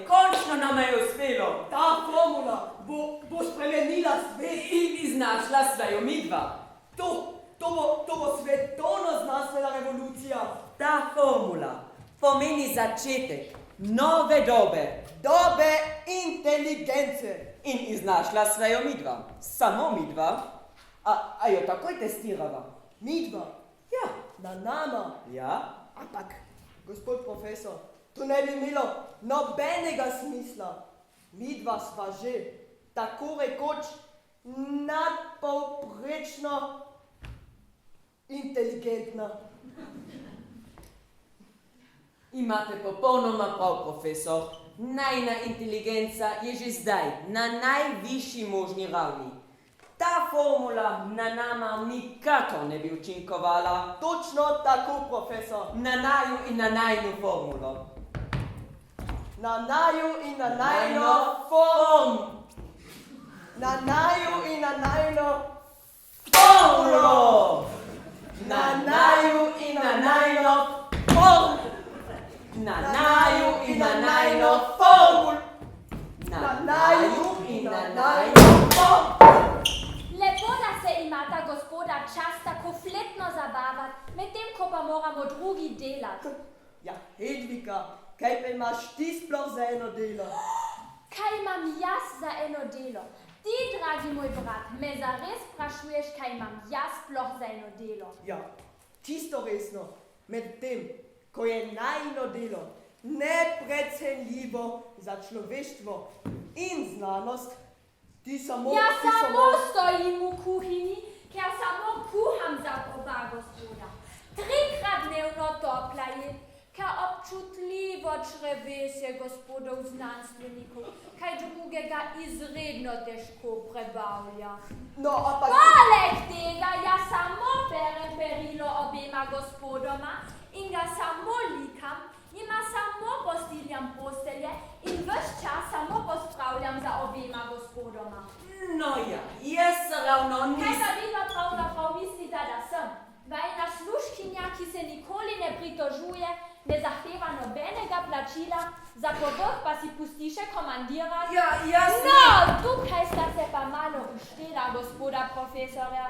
Končno nam je uspelo. Ta formula bo spremenila svet. In iznašla svejo midva. To bo svetovna znanstvena revolucija. Ta formula pomeni začetek nove dobe. Dobe inteligence. In iznašla svejo midva. Samo midva. A jo takoj testirava? Midva? Ja. Na nama? Ja. Ampak, gospod profesor, to ne bi imelo nobenega smisla. Midva sva že tako rekoč nadpovprečno inteligentna. Imate popolnoma prav, profesor. Najna inteligenca je že zdaj na najvišji možni ravni. Ta formula na nama nikakor ne bi učinkovala. Točno tako, profesor. Na naju in na najnu formulo. Na naju in na najno formulo. Na naju in na najno formulo. Na naju in na najno formulo. Na naju in na najno formulo. Na naju in na najno formulo. Lepo, da se imata gospoda čas tako fletno zabavati, medtem ko pa moramo drugi delati. Ja, Hedvika, kaj pa imaš ti sploh za eno delo? Kaj imam jaz za eno delo? Ti, dragi moj brat, me zares sprašuješ, kaj imam jaz sploh za eno delo? Ja, čisto resno, med tem, ko je najno delo neprecenljivo za človeštvo in znanost, ti samo... Ja, samo stojim v kuhinji, ker samo kuham za oba gospoda. 3-krat dnevno topla je, ker občutljivo črevesje gospodov znanstvenikov, kaj drugega izredno težko prebavlja. No, ampak... Poleg tega jaz samo berem perilo obema gospodoma in ga samo likam, jima samo postiljam postelje in ves čas samo pospravljam za obema gospodoma. No ja, jaz ravno Kaj nisem... pa vi pa pravzaprav mislite, da sem? Vajna služkinja, ki se nikoli ne pritožuje, ne zahteva nobenega plačila, za povrh pa si pusti še komandirati? Ja, jaz... No, tukaj sta se pa malo uštela, gospoda profesorja.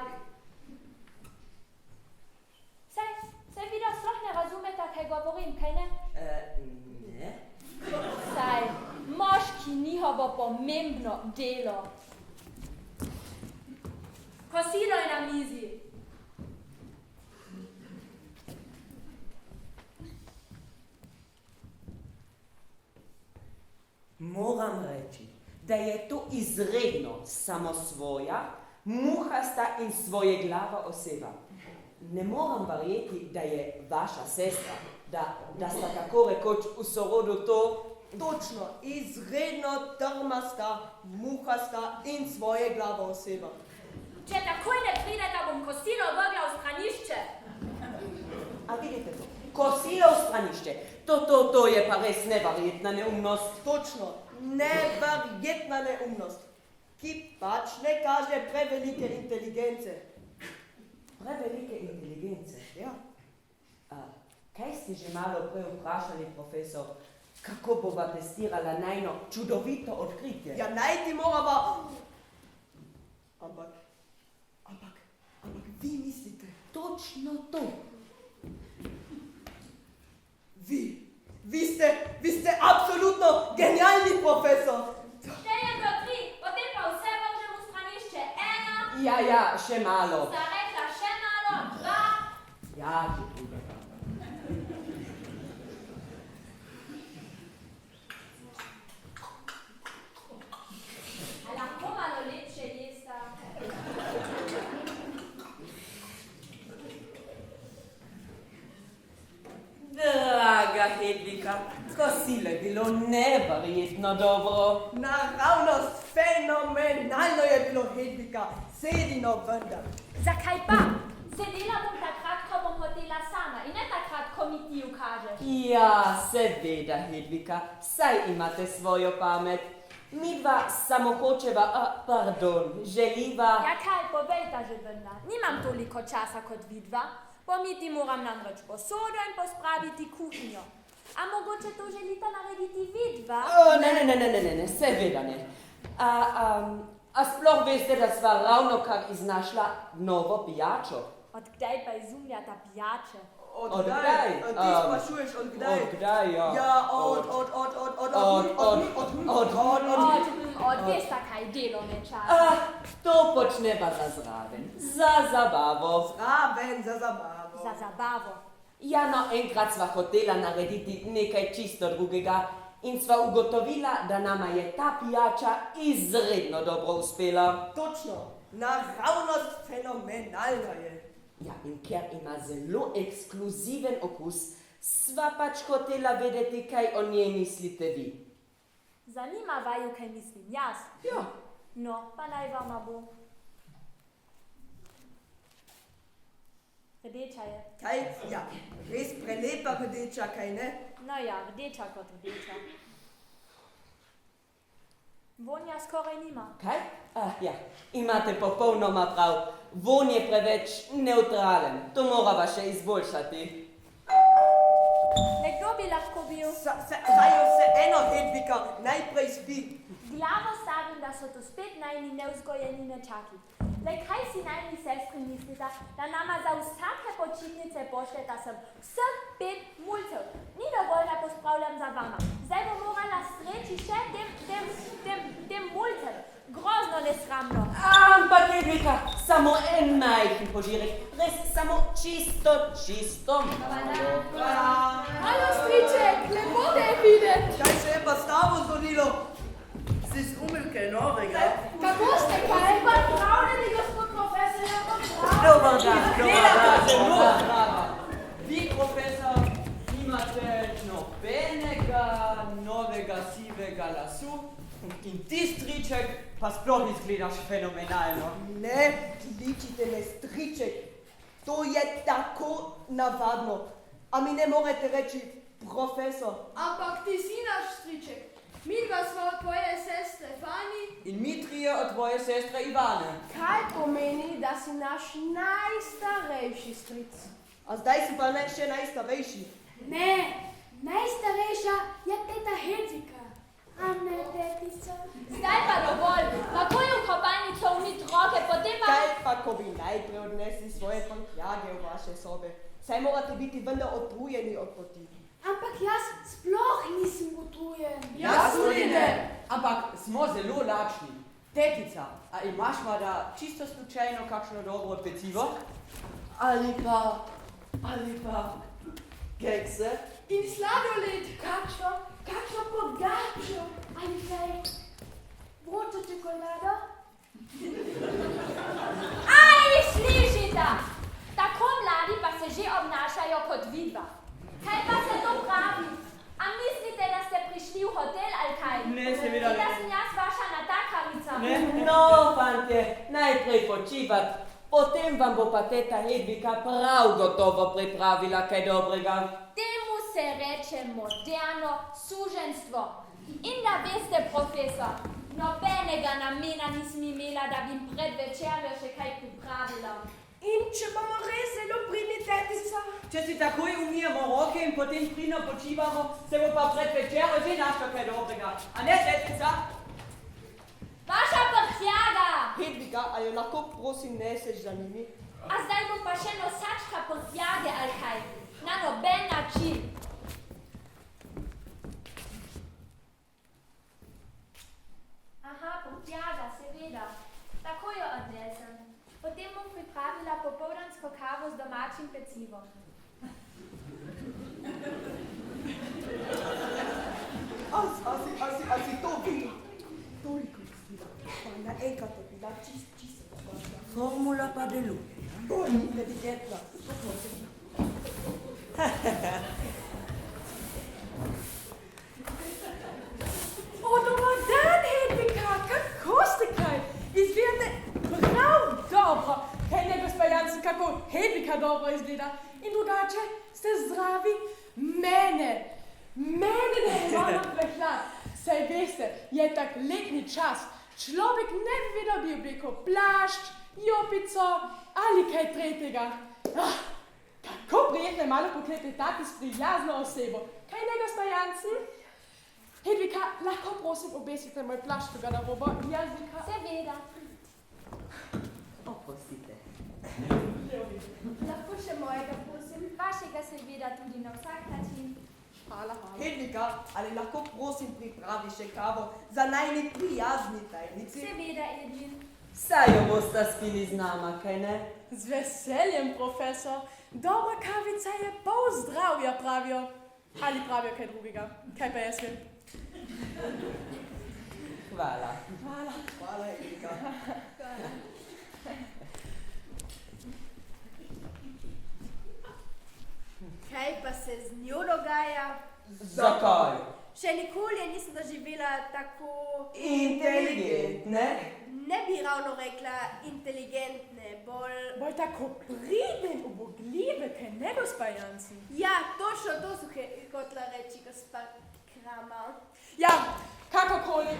Saj videl sploh ne razumete, kaj govorim, kaj ne? Ne. Saj, moški njihovo pomembno delo. Kosilo je na mizi. Moram reči, da je to izredno samosvoja, muhasta in svojeglava oseba. Ne moram verjeti, da je vaša sestra, da sta tako rekoč v sorodu to, Točno, izredno trmasta, muhasta in svoje glavo oseba. Če takoj ne prideta, bom kosilo vrgla v stranišče. A vidite to? Kosilo v stranišče. To je pa res neverjetna neumnost. Točno, neverjetna neumnost, ki pač ne kaže prevelike inteligence. Prevelike inteligence? Ja. Kaj ste že malo prej vprašali, profesor, kako bova testirala najno čudovito odkritje? Ja, najti morava... Ampak vi mislite? Točno to. Vi ste absolutno genialni profesor. Štejem do 3, potem pa vse vržem v stranišče. 1. Ja, še malo. Sta rekla še malo. 2. Ja, že druga. A lahko malo lepše jesta. Draga Hedvika, kosilo je bilo neverjetno dobro. Naravnost, fenomenalno je bilo, Hedvika, sedino vendar. Zakaj pa? Sedela bom takrat, ko bom hotela sama in ne takrat, ko mi ti ukažeš. Ja, seveda, Hedvika, saj imate svojo pamet. Midva samo hočeva, želiva... Ja kaj, povejta že vendar. Nimam toliko časa kot vidva. Pomiti moram namreč posodo in pospraviti kuhinjo. A mogoče to želita narediti vidva? Ne, seveda ne. A sploh veste, da sva ravno kar iznašla novo pijačo? Od kdaj pa izumlja ta pijače? Od kdaj? Ti sprašuješ, od kdaj? Od kdaj, ja. Ja, Od vesta kaj delovne čase. To počneva za zraven, za zabavo. Zraven za zabavo. Za zabavo. Ja, no, enkrat sva hotela narediti nekaj čisto drugega in sva ugotovila, da nama je ta pijača izredno dobro uspela. Točno, naravnost fenomenalna je. Ja, in ker ima zelo ekskluziven okus, sva pač hotela vedeti, kaj o njej mislite vi. Zanima vaju, kaj mislim jaz. Ja. No, pa naj vama bo. Rdeča je. Kaj? Ja, res prelepa rdeča, kaj ne? No ja, rdeča kot rdeča. Vonja skoraj nima. Kaj? Ja, imate popolnoma prav. Vonj je preveč neutralen. To morava še izboljšati. Nekdo bi lahko bil. Saj vse eno, Hedvika, najprej spi. Glavo stavim, da so tu spet najni nevzgojeni nečaki. Le kaj si najni sestri mislita, da nama za vsake počitnice pošljeta sem vseh 5 mulcev. Ni dovolj, da pospravljam za vama. Zdaj bom morala streči še tem mulcem. Grozno nesramno. Ampak, Hedvika, samo en majhen požirek. Res samo čisto malo. Halo, striček, lepo te je videti. Kaj se je pa s tabo zgodilo? Si izumil kaj novega? Kako ste, kaj pa pravljeni, gospod profesor? Dobar dan. Vi, profesor, imate nobenega novega sivega lasu in ti, striček, pa sploh izgledaš fenomenalno. Ne, kličite me striček. To je tako navadno. A mi ne morete reči profesor. Ampak ti si naš striček. Midva sva od tvoje sestre Fani. In mi trije od tvoje sestre Ivane. Kaj pomeni, da si naš najstarejši stric? A zdaj si pa še najstarejši. Ne, najstarejša je teta Hedvika. A ne, tetica? Zdaj pa dovolj. Takoj v kopalnico umit roke, potem pa... Kaj pa, ko bi najprej odnesli svoje prtljage v vaše sobe? Saj morate biti vendar otrujeni od poti. Ampak jaz sploh nisem utrujen. Jaz tudi ne. Ampak smo zelo lačni. Tetica, a imaš mada čisto slučajno kakšno dobro pecivo? Ali pa kekse? In sladoled. Kakšno pogačo. Ali kaj vročo čokolado? Aj, slišite! Tako mladi pa se že obnašajo kot vidva. Kaj pa se to pravi? A mislite, da ste prišli v hotel ali kaj? Ne, seveda ne. Da sem jaz vaša natakavica. No, fantje, najprej počivat, potem vam bo pa teta Hedvika prav gotovo pripravila kaj dobrega. Temu se reče moderno suženstvo. In da veste, profesor, nobenega namena nisem imela, da bi jim pred večerjo še kaj pripravila. In če bomo res zelo pridni, tetica? Če si takoj umijemo roke in potem pridno počivamo, se bo pa pred večerjo že našlo kaj dobrega. A ne, tetica? Vaša prhljaga! Hedviga, a jo lahko prosim neseš za njimi? A zdaj bo pa še nosačka prhljage ali kaj? Na noben način. Aha, prhljaga, seveda. Tako jo odnesem. Potem bom pripravila popoldansko kavo z domačim pecivom. A si to videl? Toliko izgleda. Pa naenkrat je bila čisto domača. Formula pa deluje. Bolj inteligentna. Dobar dan, Hedvika, kako ste kaj? Izgledate prav dobro. Hej, ne, gospa Jansen, kako Hedvika dobro izgleda. In drugače ste zdravi. Mene ne imamo prehlad. Saj veste, je tak letni čas. Človek ne bi vedel, bi oblekel plašč, jopico ali kaj tretjega. Kako prijetno je malo poklepetati s prijazno osebo. Kaj ne, gospa Jansen? Hedvika, lahko prosim obesite moj plašč v garderobo? Jazika. Seveda. Oprostite. Lahko še mojega, prosim. Vašega seveda tudi na vsak način. Hvala. Hedvika, ali lahko prosim pripravi še kavo za najni prijazni tajnici? Seveda, Edwin. Saj jo bosta spili z nama, kaj ne? Z veseljem, profesor. Dobra kavica je pol zdravja, pravijo. Ali pravijo kaj drugega. Kaj pa jaz vem? Hvala. Hvala, Hedvika. Kaj pa se z njo dogaja? Zakaj? Še nikoli je nisem doživela tako... Inteligentne? Ne bi ravno rekla inteligentne, bolj tako pridne in ubogljive, kaj ne, gospa Jansen? Ja, točno to so hotela reči, gospa Kramer. Ja, kakokoli,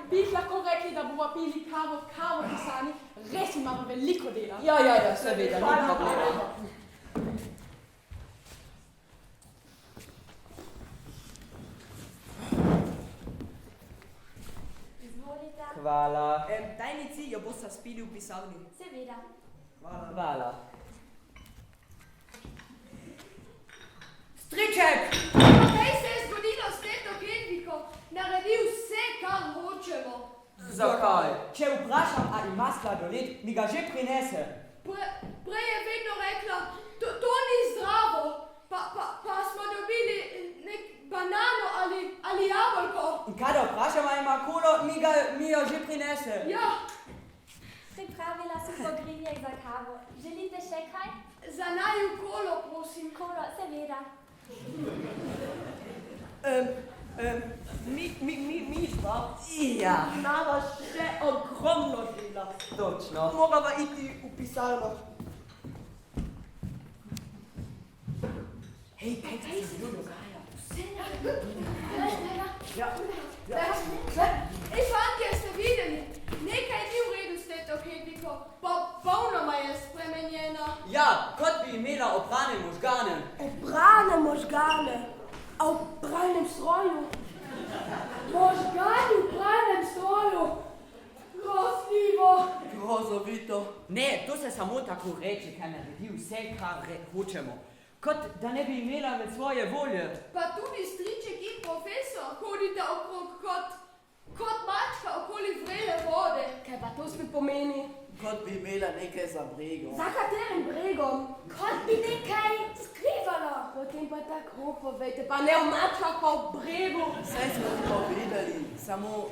bi jih lahko rekli, da bomo pili kavo pisani, res imamo veliko dela. Ja, seveda, ni problema. Izvolite. Hvala. Tajnici jo bosta spili v pisarni. Seveda. Hvala. Striček! Kaj se je zgodilo s teto Hedviko? Naredi vse, kar hočemo. Zakaj? Če vprašam, ali ima sladoled, mi ga že prinese. Prej je vedno rekla, to ni zdravo, pa smo dobili nek banano ali jabolko. In kada vprašam, ali ima kolo, mi jo že prinese. Ja, Pripravila sem pogrinjek za kavo. Želite še kaj? za naju kolo, prosim. Kolo, seveda. Mi dva Ja, imava še ogromno dela. točno. Morava iti v pisarno. Hej, kaj se zelo dogaja? Ej, fantje, ste videli? Nekaj ni v redu s teto Hedviko, popolnoma je spremenjena. Ja, kot bi imela oprane možgane. Oprane možgane? A v pralnem stroju? Možgani v pralnem stroju? Grozljivo. Grozovito. Ne, to se samo tako reče, kaj naredi vse, kar hočemo. Kot da ne bi imela med svoje volje. Pa tudi striček in profesor hodita okrog kot mačka okoli vrele vode. Kaj pa to spet pomeni? Kot bi imela nekaj za bregom. Za katerim bregom? Kot bi nekaj skrivala. Potem pa tako povejte, pa ne v mačkah, pa v bregu. Vse smo ti povedali, samo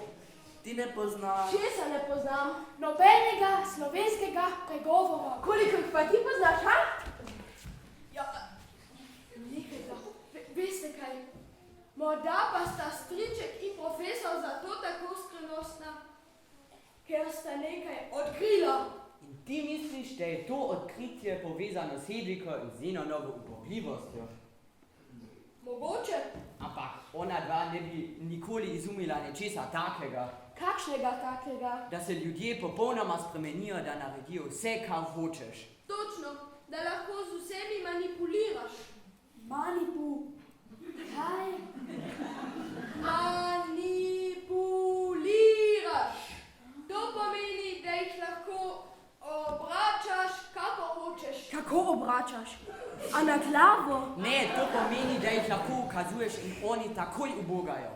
ti ne poznaš. Česa ne poznam? Nobenega slovenskega pregovora. Koliko jih pa ti poznaš, ha? Ja, nekaj pa. Veste kaj? Morda pa sta striček in profesor zato tako skrivnostna, ker sta nekaj odkrila. In ti misliš, da je to odkritje povezano s Hedviko in z njeno novo upogljivostjo? Mogoče. Ampak ona dva ne bi nikoli izumila nečesa takega. Kakšnega takega? Da se ljudje popolnoma spremenijo, da naredijo vse, kar hočeš. Točno, da lahko z vsemi manipuliraš. Kaj? Manipuliraš. To pomeni, da jih lahko obračaš, kako hočeš. Kako obračaš? A na glavo? Ne, to pomeni, da jih lahko ukazuješ in oni takoj ubogajo.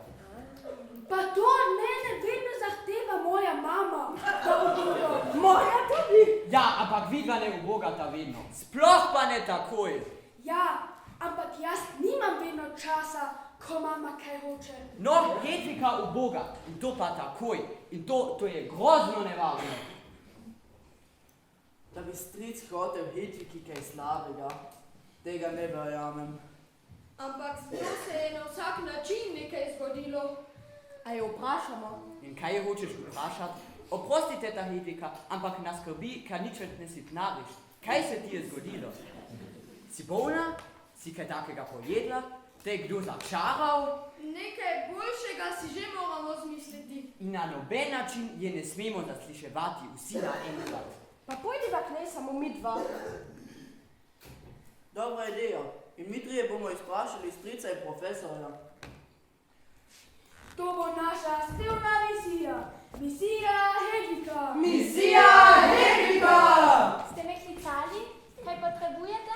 Pa to od mene vedno zahteva moja mama, da uboga. Moja tudi? Ja, ampak vidva ne ubogata vedno. Sploh pa ne takoj. Ja, ampak jaz nimam vedno časa, ko mama kaj hoče. No, Hedvika uboga in to pa takoj. In to je grozno nevarno. Da bi stric hotel Hedviki kaj slabega, tega ne verjamem. Ampak z njo se je na vsak način nekaj zgodilo. A jo vprašamo? In kaj je hočeš vprašati? Oprostite ta Hedvika, ampak nas skrbi, kar nič ne sitnaviš. Kaj se ti je zgodilo? Si bolna? Si kaj takega pojedla? Te je kdo začaral? Nekaj boljšega si že moramo zmisliti. In na noben način je ne smemo zasliševati vsi naenkrat. Pa pojdiva k njej samo mi dva. Dobra ideja. In mi trije bomo izprašali strica in profesorja. To bo naša skrivna misija. Misija Hedvika. Misija Hedvika! Ste me klicali? Kaj potrebujete?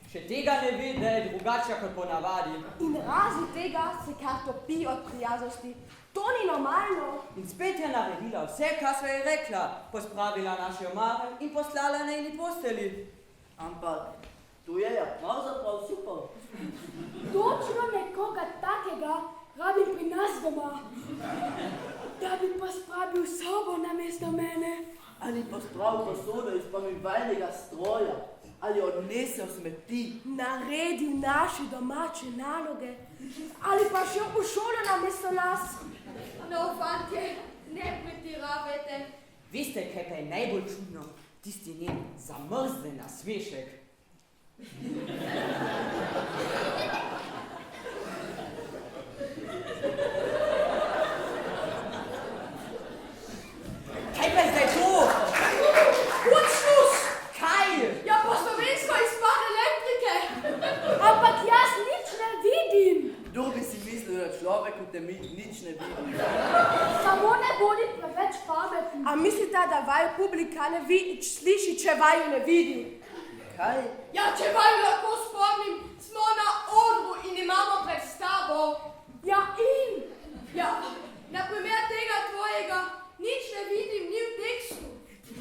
Še tega ne ve, da je drugačja kot ponavadi. In razen tega se kar topi od prijaznosti. To ni normalno. In spet je naredila vse, kar sva je rekla. Pospravila naše omare in poslala na eni posteli. Ampak tu je ja pravzaprav super. Točno nekoga takega rabim pri nas doma. Da bi pospravil sobo namesto mene. Ali pospravil posodo iz pomivalnega stroja. Ali odnesel smeti. Naredil naše domače naloge. Ali pa šel v šolo namesto nas. No, fantje, ne pretiravajte. Veste, kaj pa je najbolj čudno? Tisti njen zamrzlen nasmešek. Kaj pa je zdaj to? Kucnus! Kaj? Ja, po slovensko izpad elektrike. Ampak jaz nič ne vidim. Kdo bi si mislil, da človek v temi nič ne vidi? Samo ne bodi preveč pameten. A mislite, da vaju publika ne sliši, če vaju ne vidi? Kaj? Ja, če vaju lahko spomnim, smo na odru in imamo predstavo. Ja, in? Ja, na primer tega tvojega nič ne vidim, ni v tekstu.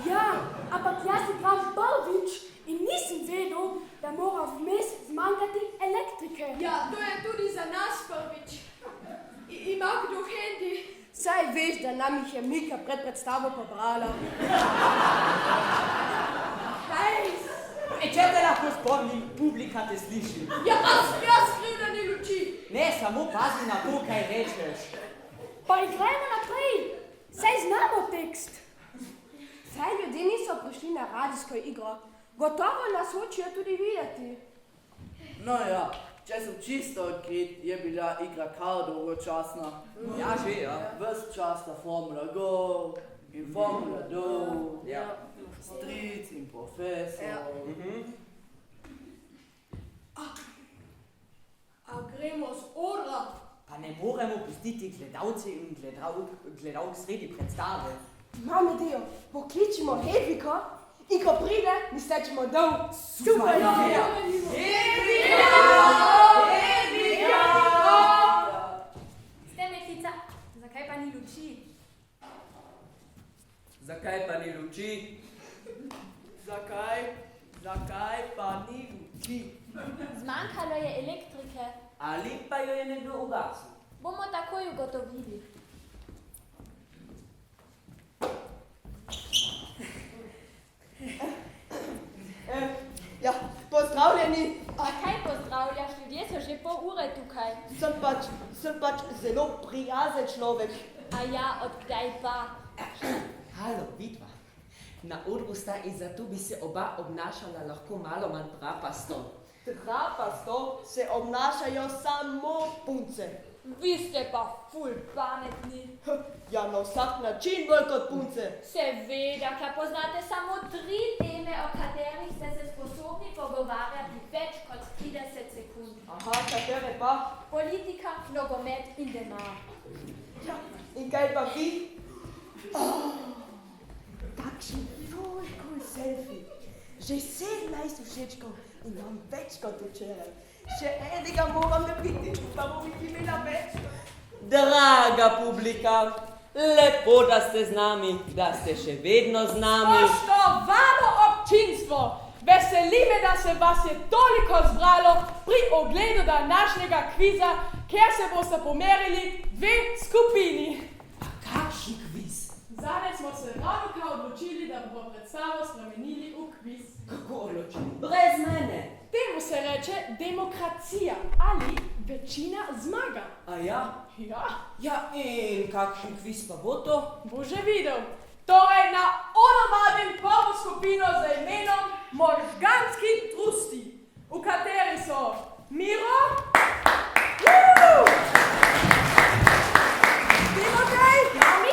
Ja, ampak jaz igram prvič in nisem vedel, da mora vmes zmanjkati elektrike. Ja, to je tudi za nas prvič. Ima kdo hendi? Saj veš, da nam jih je Mika pred predstavo pobrala. Hej! Če te lahko spomnim, publika te sliši. Ja, jaz krivda ni luči. Ne, samo pazi na to, kaj rečeš. Pa igrajmo naprej, saj znamo tekst. Saj ljudje niso prišli na radijsko igro. Gotovo nas hočejo tudi videti. No ja, če sem čisto odkrit, je bila igra kar dolgočasna. Ja, že, ja. Ves čas sta Formula Go in Formula Do, Ja. stric in profesor. pustiti gledalci in gledalk sredi predstave. Imam idejo, pokličimo Hedvika in ko pride, mi stečemo dol. Super ideja! Stemetlica, zakaj pa ni luči? Zakaj pa ni luči? Zakaj pa ni luči? Zmanjkalo je elektrike. Ali pa jo je nekdo ugasil? Bomo takoj ugotovili. Ja, pozdravljeni. A kaj pozdravljaš? Ljudje so že pol ure tukaj. Sem pač zelo prijazen človek. A ja, od kdaj pa? Halo, vidva. Na odru sta in zato bi se oba obnašala lahko malo manj trapasto. Trapasto se obnašajo samo punce. Vi ste pa ful pametni. Ja, na vsak način bolj kot punce. Seveda, ker poznate samo 3 teme, o katerih ste se sposobni pogovarjati več kot 30 sekund. Aha, katere pa? Politika, nogomet in denar. Ja, in kaj pa vi? Takšen cool selfie. Že 17 všečkov in imam več kot včeraj. Še enega moram narediti, pa bom jih imela več. Draga publika, lepo, da ste z nami, da ste še vedno z nami. Spoštovano občinstvo, veseli me, da se vas je toliko zbralo pri ogledu današnjega kviza, kjer se boste pomerili 2 skupini. A kakšen kviz? Zadnjič smo se ravnokar odločili, da bomo predstavo spremenili v kviz. Kako odločili? Brez mene. Temu se reče demokracija ali večina zmaga. A ja? Ja, Ja, in kakšen kviz pa bo to? bo že videl. Torej na odr prvo skupino z imenom Možganski trusti, v kateri so Miro, Timotej, Jami,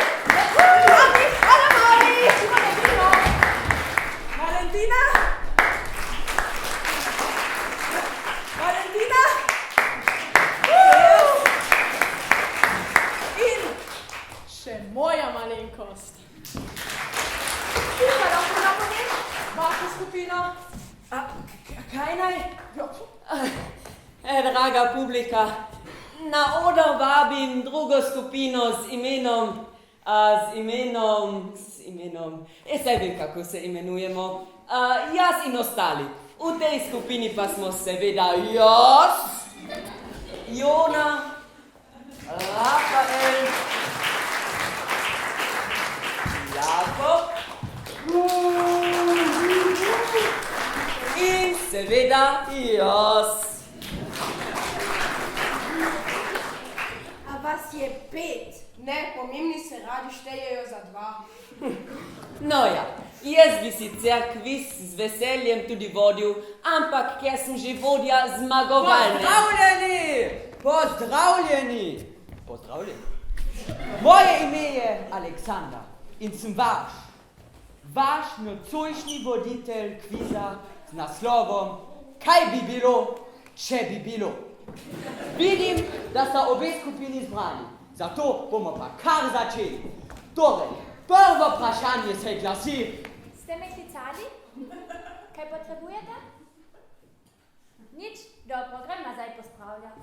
Adamari, Valentina, in še moja malenkost. Tukaj lahko napovem vašo skupino. Kaj naj? Draga publika, na oder vabim drugo skupino z imenom, saj vem, kako se imenujemo, jaz in ostali. V tej skupini pa smo seveda jaz, Jona, Rafael, Jakob in seveda jaz. A vas je 5? Ne, pomembni se radi štejejo za 2. No ja, jaz bi sicer kviz z veseljem tudi vodil, ampak ker sem že vodja zmagovalne. Pozdravljeni! Moje ime je Aleksandar in sem vaš nocojšnji voditelj kviza z naslovom Kaj bi bilo, če bi bilo. Vidim, da sta obe skupini zbrani, zato bomo pa kar začeli. Torej, prvo vprašanje se glasi. Ste me klicali? Kaj potrebujete? Nič? Dobro, grem nazaj pospravljati.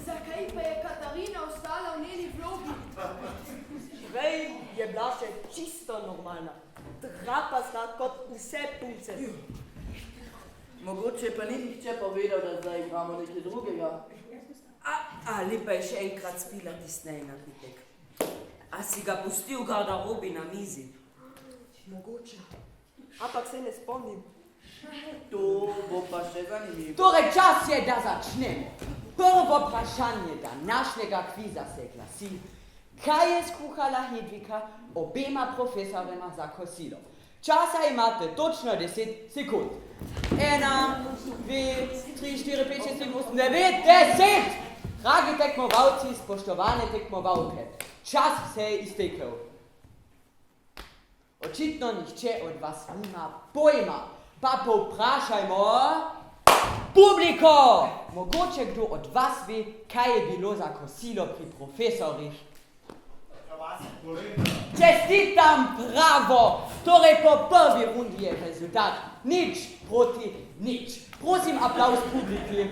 Zakaj pa je Katarina ostala v njeni vlogi? Prej je bila še čisto normalna. Trapasta kot vse punce. Mogoče pa ni nihče povedal, da zdaj igramo nekaj drugega. Ali pa je še enkrat spila tisnej napitek. A si ga pustil v garderobi na mizi? Mogoče. Ampak se ne spomnim. To bo pa še zanimivo. Torej, čas je, da začnemo. Prvo vprašanje današnjega kviza se glasi, kaj je skuhala Hedvika obema profesorima za kosilo? Časa imate točno 10 sekund. 1, 2, 3, 4, 5, 6, 7, 8, 9, 10! Dragi tekmovalci, spoštovane tekmovalke, čas se je iztekel. Očitno nihče od vas nima pojma, pa povprašajmo Publiko! Mogoče kdo od vas ve, kaj je bilo za kosilo pri profesorjih? Čestitam, bravo! Torej po prvi rundi je rezultat 0-0. Prosim, aplauz publiki.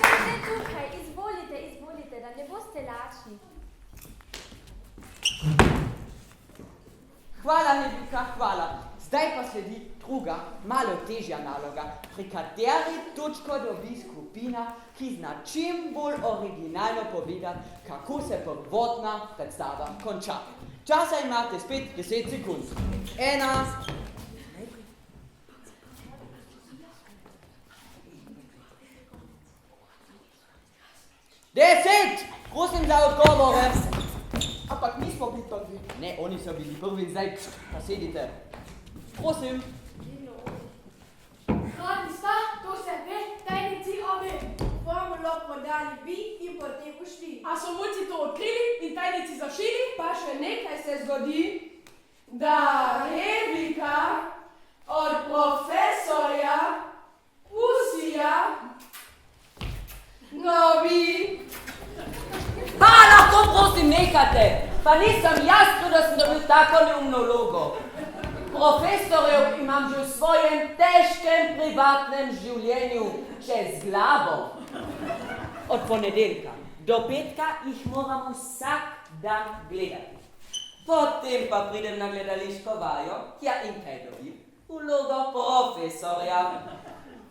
Sedite tukaj, izvolite, da ne boste lačni. Hvala, Hedvika, hvala. Zdaj pa sledi druga, malo težja naloga, pri kateri točko dobi skupina, ki zna čim bolj originalno povedati, kako se prvotna predstava konča. Časa imate spet 10 sekund. 1. 10! Prosim za odgovore. Ampak mi smo bili prvi. Ne, oni so bili prvi, zdaj pa sedite. Prosim. Hkrati sta, to se ve, tajnici obe. Formulo podali vi in potem ušli. A so mulci to odkrili in tajnici zašili? Pa še nekaj se zgodi, da Hedvika od profesorja Pusija novi. Pa lahko prosim nekate, pa nisem jaz tu, da sem dobil tako neumno vlogo. Profesorjev imam že v svojem težkem privatnem življenju čez glavo. Od ponedeljka do petka jih moramo vsak dan gledati. Potem pa pridem na gledališko vajo, ja in kaj dobim? Vlogo profesorja.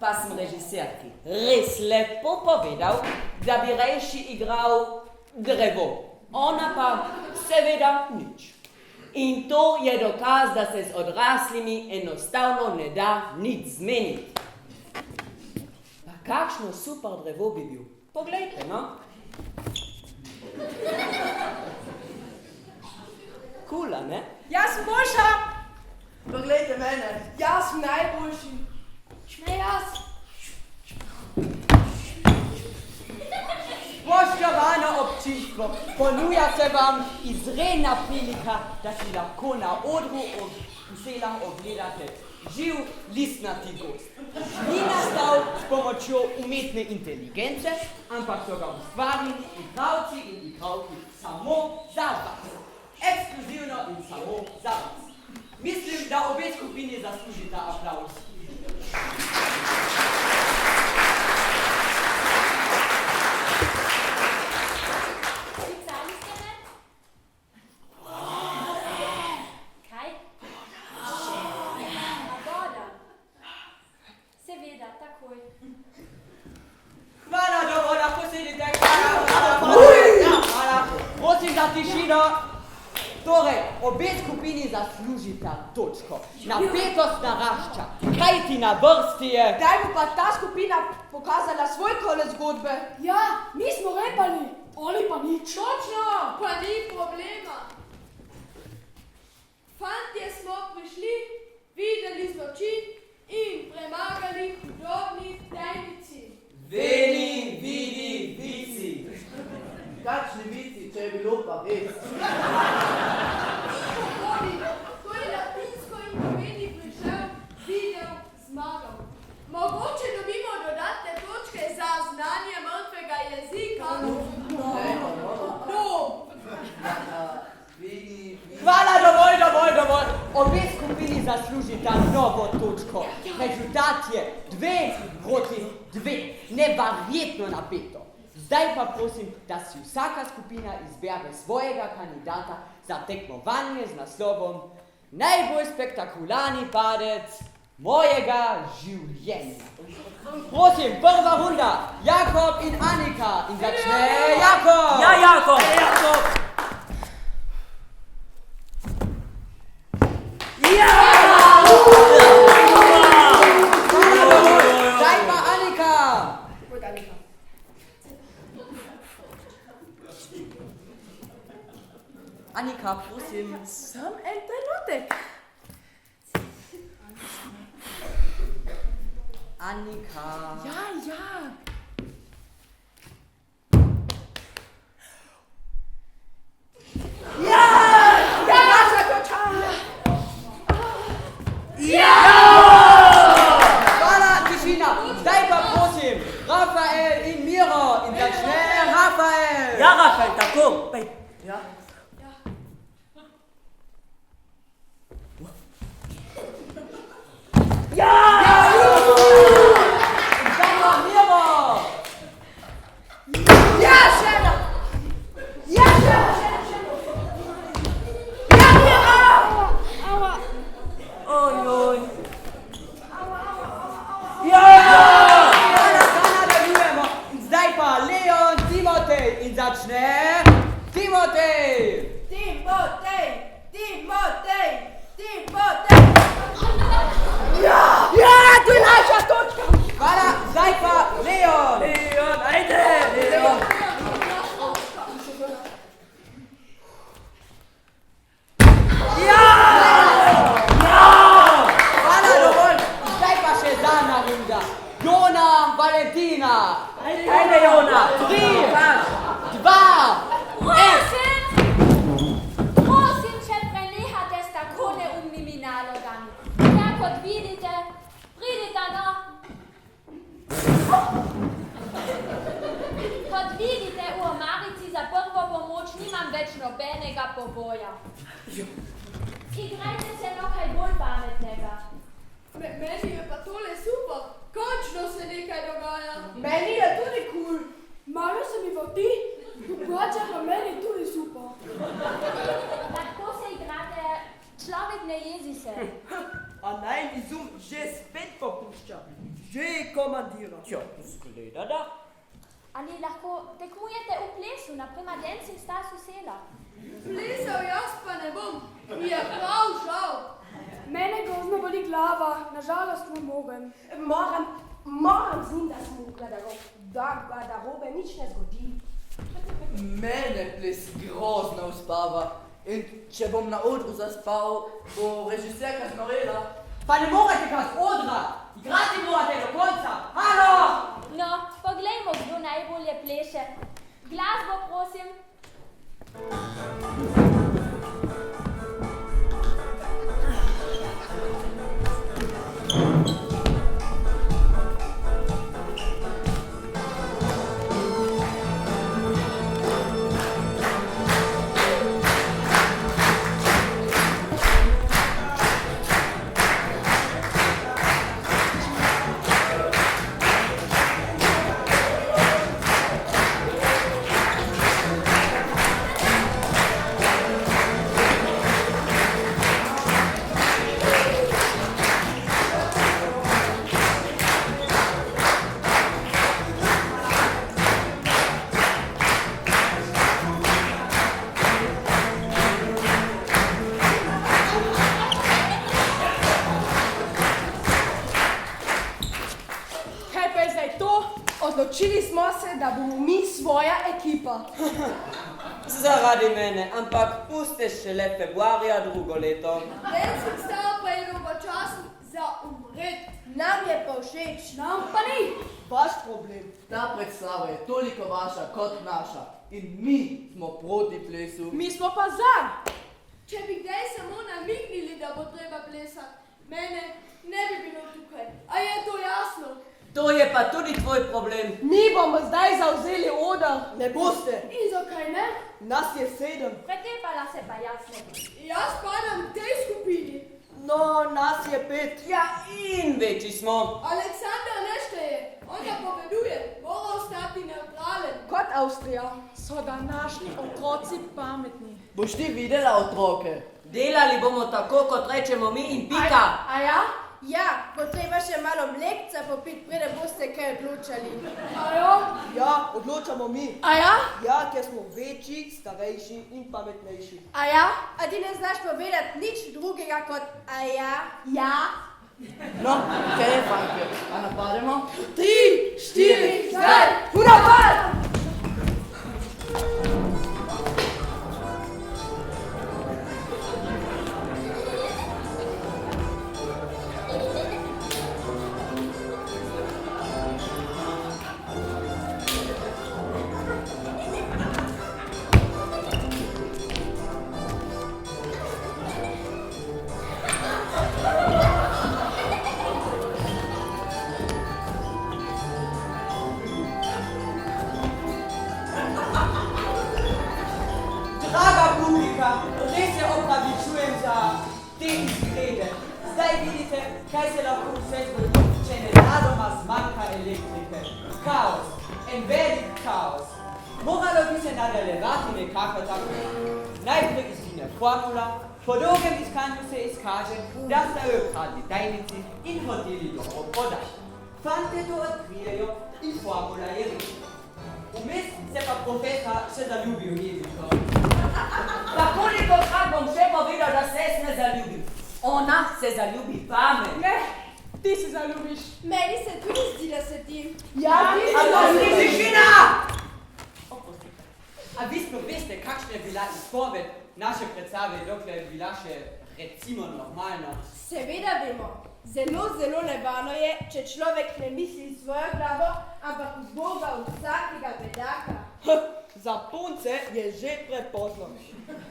Pa sem režiserki res lepo povedal, da bi rejši igral drevo. Ona pa seveda nič. In to je dokaz, da se z odraslimi enostavno ne da nič zmeniti. Pa kakšno super drevo bi bil. Poglejte, no. Kula, ne? Jaz sem boljša. Poglejte mene. Jaz sem najboljši. Šme jaz. Spoštovano občinstvo, ponuja se vam izredna prilika, da si lahko na odru vsela ogledate živ listnati gost. Ni nastal s pomočjo umetne inteligence, ampak so ga ustvarili igralci in igralki samo za vas. Ekskluzivno in samo za vas. Mislim, da obe skupini zaslužita aplavz. Hvala, dobro, lahko sedite. Hvala. Prosim za tišino. Torej, obe skupini zaslužita točko. Napetost narašča. Kajti na vrsti je... Daj bo pa ta skupina pokazala svoj konec zgodbe. Ja, mi smo repali, oni pa nič. Točno, pa ni problema. Fantje smo prišli, videli zločin in premagali hudobni tajnici. Veni, vidi, vici. Kakšni vici, če je bilo pa res. Ko je latinsko in pomeni prišel, videl, zmagal. Mogoče dobimo dodatne točke za znanje mrtvega jezika. Hvala, dovolj. Obe skupini zaslužita novo točko. Rezultat je 2-2. Neverjetno napeto. Zdaj pa prosim, da si vsaka skupina izbere svojega kandidata za tekmovanje z naslovom Najbolj spektakularni padec mojega življenja. Prosim, prva runda, Jakob in Annika. In začne Jakob! Ja, Jakob! Zdaj pa Annika! Annika, prosim. Sam en trenutek. Annika. Ja. Ja, naša koča. Ja! oboja. Igrajte se no kaj bolj pametnega. Meni je pa tole super. Končno se nekaj dogaja. Meni je tudi cool. Malo se mi vrti, drugače pa meni tudi super. Lahko se igrate, človek ne jezi se. A naj izum že spet popušča. Že komandira. Tja, zgleda da. Ali lahko tekmujete v plesu, naprimer Dancing Stars v Sela? Plesal jaz pa ne bom. Mi je prav žal. Mene grozno boli glava, nažalost ne mogem. Moram z njim, da smukla, da robe nič ne zgodi. Mene ples grozno uspava. In če bom na odru zaspal, bo režiserka znorela. Pa ne morate ga z odra! Igrati morate do konca! Halo! No, poglejmo, kdo najbolje pleše. Glasbo, prosim. Odločili smo se, da bomo mi svoja ekipa. Zaradi mene, ampak puste šele februarja drugo leto. Dancing Star pa je dolgočasen za umret. Nam je pa všeč. Nam pa ni. Vaš problem. Ta predstava je toliko vaša kot naša. In mi smo proti plesu. Mi smo pa za. Če bi kdaj samo namignili, da bo treba plesati, mene ne bi bilo tukaj. A je to jasno? To je pa tudi tvoj problem. Mi bomo zdaj zavzeli oder. Ne boste. In zakaj ne? Nas je 7. Pretepala se pa jasno. Jaz spadam v tej skupini. No, nas je 5. Ja, in večji smo. Aleksandar ne šteje. On napoveduje. Mora ostati neutralen. Kot Avstrija. So današnji otroci pametni. Boš ti videla otroke? Delali bomo tako, kot rečemo mi in pika. A ja? Ja, bo treba še malo mlekca popiti, preden boste kaj odločali. Ajo? Ja, odločamo mi. A ja? Ja, ker smo večji, starejši in pametnejši. A ja? A ti ne znaš povedati nič drugega kot a ja? Ja? No, kaj je, fantje? A napademo? 3, 4, zdaj! Napad! Res se opravičujem za te izglede. Zdaj vidite, kaj se lahko vse zgodi, če nenadoma zmanjka elektrike. Kaos. En velik kaos. Moralo bi se nadaljevati nekako tako. Najprej izgine formula, po dolgem iskanju se izkaže, da sta jo ukradli tajnici in hoteli dobro prodati. Fante to odkrijejo in formula je rešena. Vmes se pa profesor še zaljubil Eviko. Pa kolikokrat bom še povedal, da se jaz ne zaljubim. Ona se zaljubi vame. Ne, ti se zaljubiš. Meni se tudi zdi, da se ti. Ja, ti se Oprosti, tišina! A vi sploh veste, kakšna je bila izpoved naše predstave, dokler je bila še recimo normalna? Seveda vemo. Zelo, zelo nevarno je, če človek ne misli svojo glavo, ampak v Boga vsakega bedaka. Za punce je že prepozno.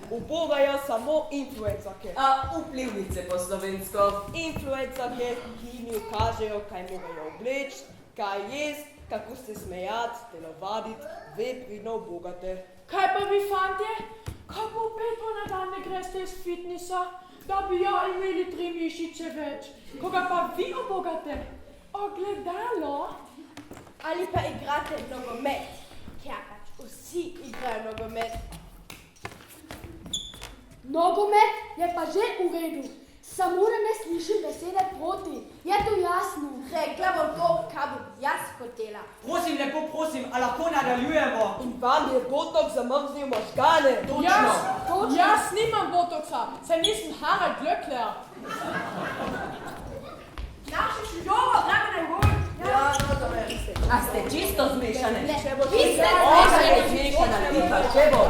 Ubogajo samo influencerke. A vplivnice po slovensko. Influencerke, ki mi ukažejo, kaj morajo obleči, kaj jest, kako se smejati, telovaditi, ve pridno bogate. Kaj pa vi, fantje? Kako Petro na dan ne greste iz fitnessa, da bi ja imeli 3 mišice več? Koga pa vi obogate? Ogledalo? Ali pa igrate nogomet, ker pač vsi igrajo nogomet. Nogomet je pa že v redu, samo da ne slišim besede proti. Je to jasno? Rekla bom to, kaj bom jaz hotela. Prosim, lepo prosim, a lahko nadaljujemo? In vam je botok zamrznil možgane. Jaz nimam botoksa, saj nisem Harald Glöckler. Naši šljovo, gremo na gol. Ja, no, to me. A ste čisto zmešane? Ne, Če vi ste zmešana, ti pa če bo.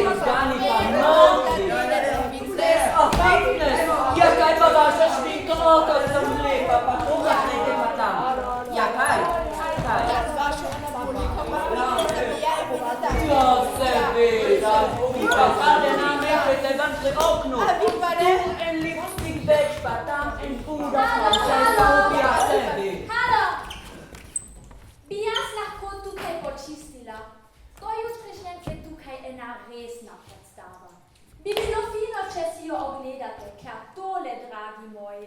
Možgani pa noci. Fitness! Ja, kaj pa vaša šminka, kak sem lepa, pa koga snete pa tam? Ja, kaj? Kaj? Ja, z vašo anabolika pa vidite, da bi ja imela Ja, seveda, vi pa kade nam rečete ven pri oknu. A vi pa ne? Tu en lipstick več, pa tam en puder, pa vse pa upija sebi. Halo! Bi jaz lahko tukaj počistila? Do jutrišnjem je tukaj ena resna predstava. Bi bilo fino, če si jo ogledate, ker tole, dragi moji.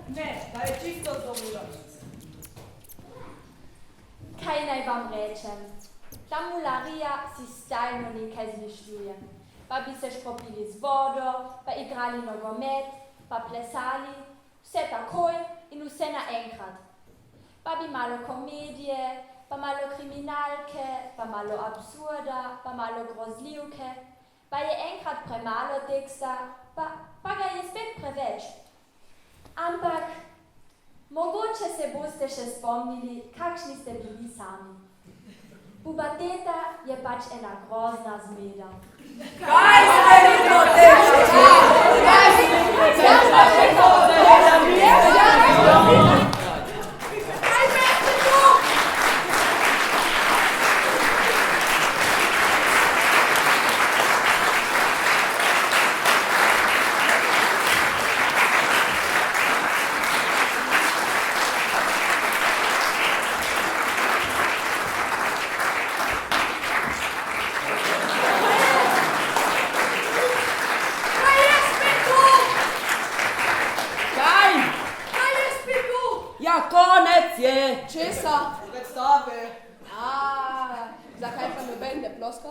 Ne, da je čisto zdomilo. Kaj naj vam rečem? Ta mularija si stalno nekaj zmišljuje. Pa bi se škropili z vodo, pa igrali nogomet, pa plesali, vse takoj in vse naenkrat. Pa bi malo komedije, pa malo kriminalke, pa malo absurda, pa malo grozljivke, pa je enkrat premalo teksta, pa ga je spet preveč. Ampak mogoče se boste še spomnili, kakšni ste bili sami. Puberteta je pač ena grozna zmeda. Kaj ste vi protesti? Kaj ste vi Zakaj pa noben ne ploska?